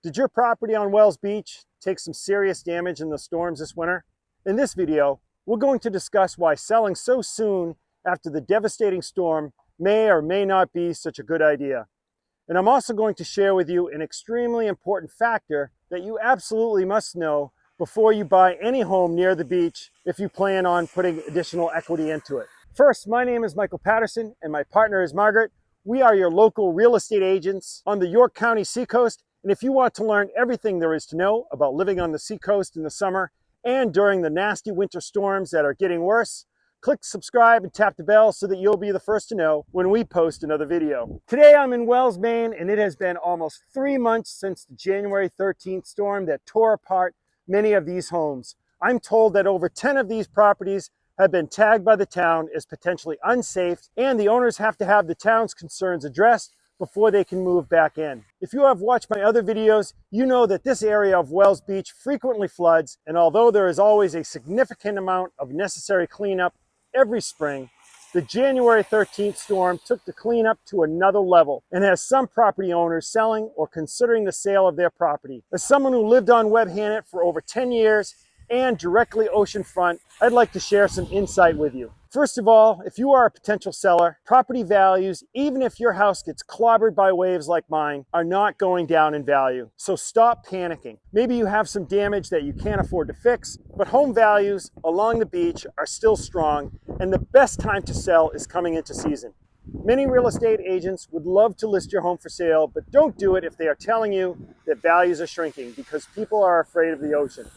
Did your property on Wells Beach take some serious damage in the storms this winter? In this video, we're going to discuss why selling so soon after the devastating storm may or may not be such a good idea. And I'm also going to share with you an extremely important factor that you absolutely must know before you buy any home near the beach if you plan on putting additional equity into it. First, my name is Michael Patterson and my partner is Margaret. We are your local real estate agents on the York County Seacoast. And if you want to learn everything there is to know about living on the seacoast in the summer and during the nasty winter storms that are getting worse, click subscribe and tap the bell so that you'll be the first to know when we post another video. Today I'm in Wells, Maine, and it has been almost 3 months since the January 13th storm that tore apart many of these homes. I'm told that over 10 of these properties have been tagged by the town as potentially unsafe, and the owners have to have the town's concerns addressed before they can move back in. If you have watched my other videos, you know that this area of Wells Beach frequently floods, and although there is always a significant amount of necessary cleanup every spring, the January 13th storm took the cleanup to another level and has some property owners selling or considering the sale of their property. As someone who lived on Webb Hannett for over 10 years and directly oceanfront, I'd like to share some insight with you. First of all, if you are a potential seller, property values, even if your house gets clobbered by waves like mine, are not going down in value. So stop panicking. Maybe you have some damage that you can't afford to fix, but home values along the beach are still strong, and the best time to sell is coming into season. Many real estate agents would love to list your home for sale, but don't do it if they are telling you that values are shrinking because people are afraid of the ocean.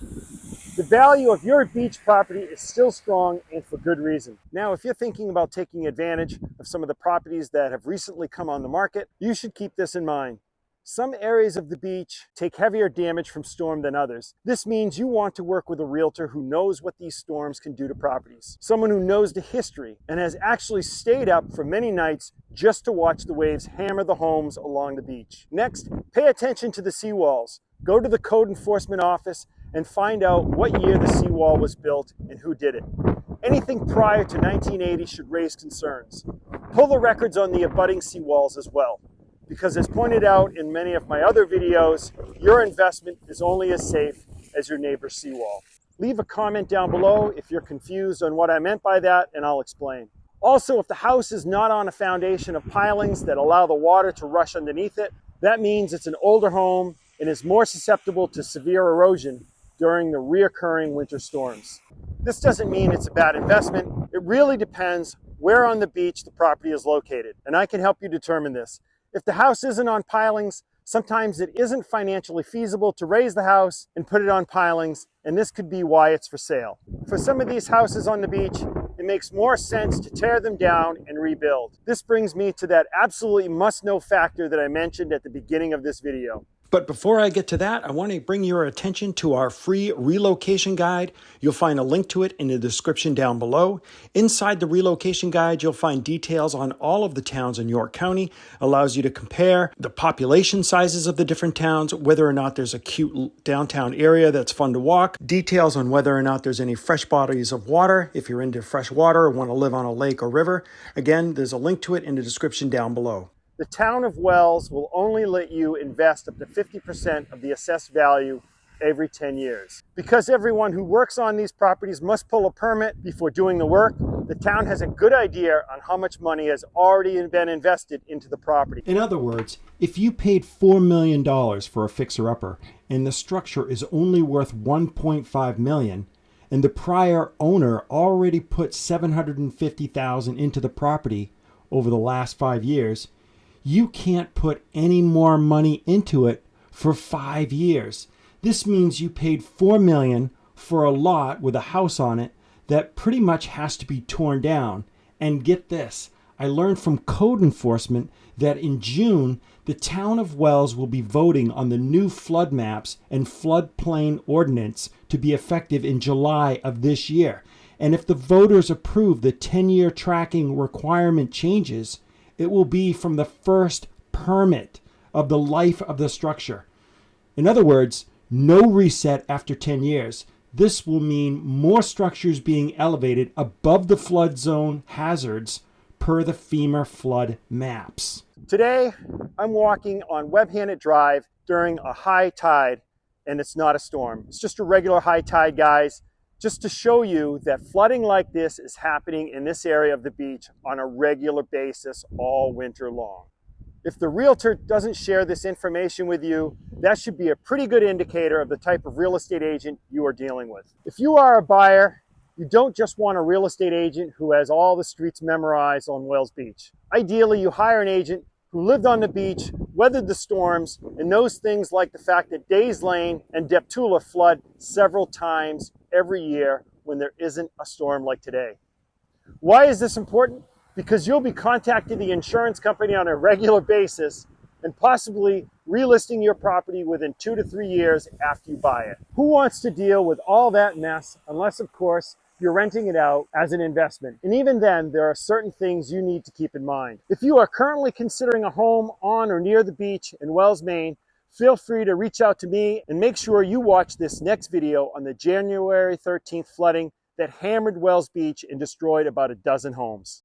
The value of your beach property is still strong, and for good reason. Now, if you're thinking about taking advantage of some of the properties that have recently come on the market, you should keep this in mind. Some areas of the beach take heavier damage from storm than others. This means you want to work with a realtor who knows what these storms can do to properties. Someone who knows the history and has actually stayed up for many nights just to watch the waves hammer the homes along the beach. Next, pay attention to the seawalls. Go to the code enforcement office and find out what year the seawall was built and who did it. Anything prior to 1980 should raise concerns. Pull the records on the abutting seawalls as well, because as pointed out in many of my other videos, your investment is only as safe as your neighbor's seawall. Leave a comment down below if you're confused on what I meant by that, and I'll explain. Also, if the house is not on a foundation of pilings that allow the water to rush underneath it, that means it's an older home and is more susceptible to severe erosion during the reoccurring winter storms. This doesn't mean it's a bad investment. It really depends where on the beach the property is located, and I can help you determine this. If the house isn't on pilings, sometimes it isn't financially feasible to raise the house and put it on pilings, and this could be why it's for sale. For some of these houses on the beach, it makes more sense to tear them down and rebuild. This brings me to that absolutely must-know factor that I mentioned at the beginning of this video. But before I get to that, I want to bring your attention to our free relocation guide. You'll find a link to it in the description down below. Inside the relocation guide, you'll find details on all of the towns in York County. Allows you to compare the population sizes of the different towns, whether or not there's a cute downtown area that's fun to walk, details on whether or not there's any fresh bodies of water, if you're into fresh water or want to live on a lake or river. Again, there's a link to it in the description down below. The town of Wells will only let you invest up to 50% of the assessed value every 10 years. Because everyone who works on these properties must pull a permit before doing the work, the town has a good idea on how much money has already been invested into the property. In other words, if you paid $4 million for a fixer-upper and the structure is only worth $1.5 million, and the prior owner already put $750,000 into the property over the last 5 years, you can't put any more money into it for 5 years. This means you paid $4 million for a lot with a house on it that pretty much has to be torn down. And get this, I learned from code enforcement that in June, the town of Wells will be voting on the new flood maps and floodplain ordinance to be effective in July of this year. And if the voters approve the 10-year tracking requirement changes, it will be from the first permit of the life of the structure. In other words, no reset after 10 years. This will mean more structures being elevated above the flood zone hazards per the FEMA flood maps. Today, I'm walking on Webb Hannett Drive during a high tide, and it's not a storm. It's just a regular high tide, guys, just to show you that flooding like this is happening in this area of the beach on a regular basis all winter long. If the realtor doesn't share this information with you, that should be a pretty good indicator of the type of real estate agent you are dealing with. If you are a buyer, you don't just want a real estate agent who has all the streets memorized on Wells Beach. Ideally, you hire an agent who lived on the beach, weathered the storms, and knows things like the fact that Days Lane and Deptula flood several times every year when there isn't a storm like today. Why is this important? Because you'll be contacting the insurance company on a regular basis and possibly relisting your property within 2 to 3 years after you buy it. Who wants to deal with all that mess unless, of course, you're renting it out as an investment? And even then, there are certain things you need to keep in mind. If you are currently considering a home on or near the beach in Wells, Maine, feel free to reach out to me, and make sure you watch this next video on the January 13th flooding that hammered Wells Beach and destroyed about a dozen homes.